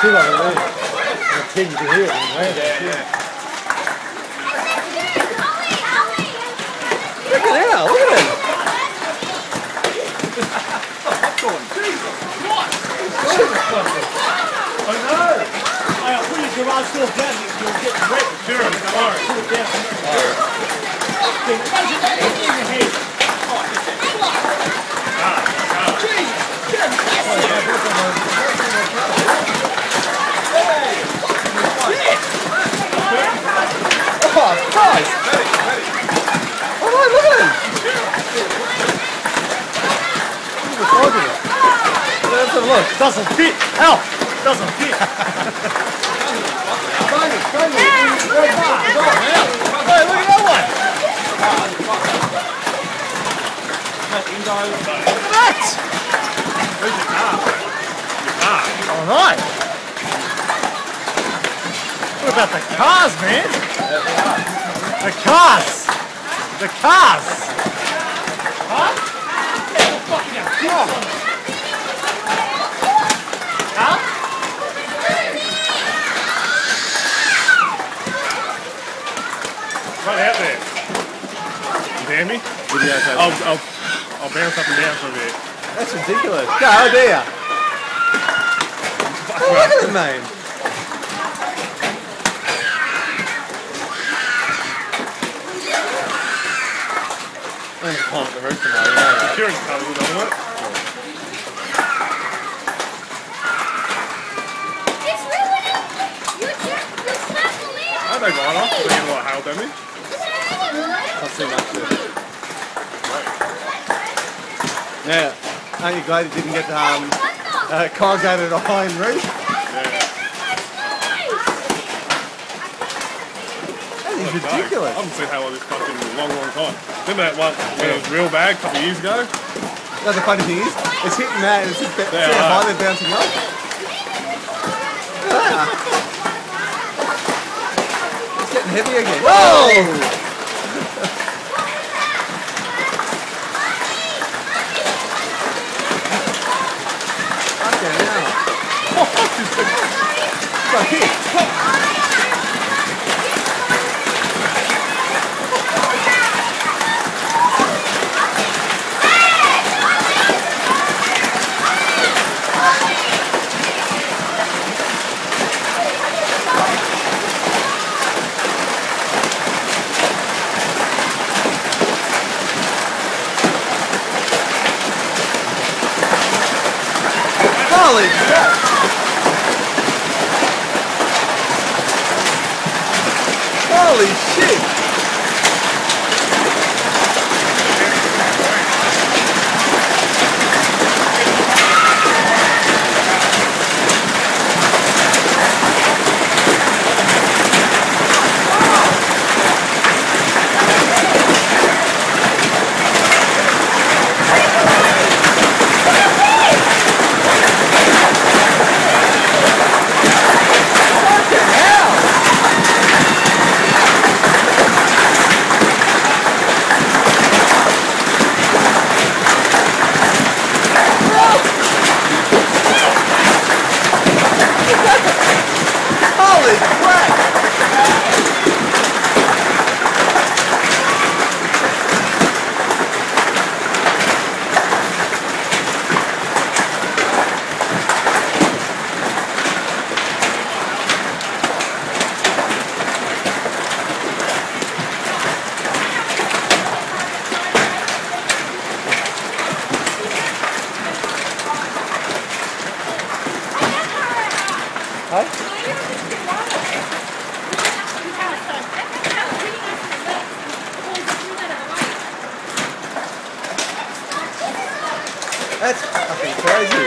too long there. The pig, you can hear it. Yeah. Look at him, look at him. I know. I'll put your garage door down. You'll get wet. Sure, don't worry. Put it down. Oh, Christ! Oh, no, look at him! Let's have a look. Doesn't fit. Ow! Doesn't fit. Hey, look at that one! What? Where's your car? Your car. Oh, nice. What about the cars, man? The cars! The cars! Huh? Huh? Right out there. You hear me? I'll bounce up and down for a bit. That's ridiculous. Go, oh dear. Oh, look at it, man. I'm going to climb up the roof tonight, you know that. Insurance cover will on it. It's ruining your trampoline. I don't mind off, so you get a lot of hail damage. Not too much of it. Yeah, aren't you glad you didn't get corrugated iron roof? That is ridiculous. I haven't seen hail like this fucking in a long, long time. Remember that one when it was real bad a couple of years ago? No, the funny thing is, it's hitting that and it's just see how high they're bouncing up. Yeah. It's getting heavy again. Whoa! Right here. Holy crap! Holy shit! Holy crap! Huh? That's fucking crazy.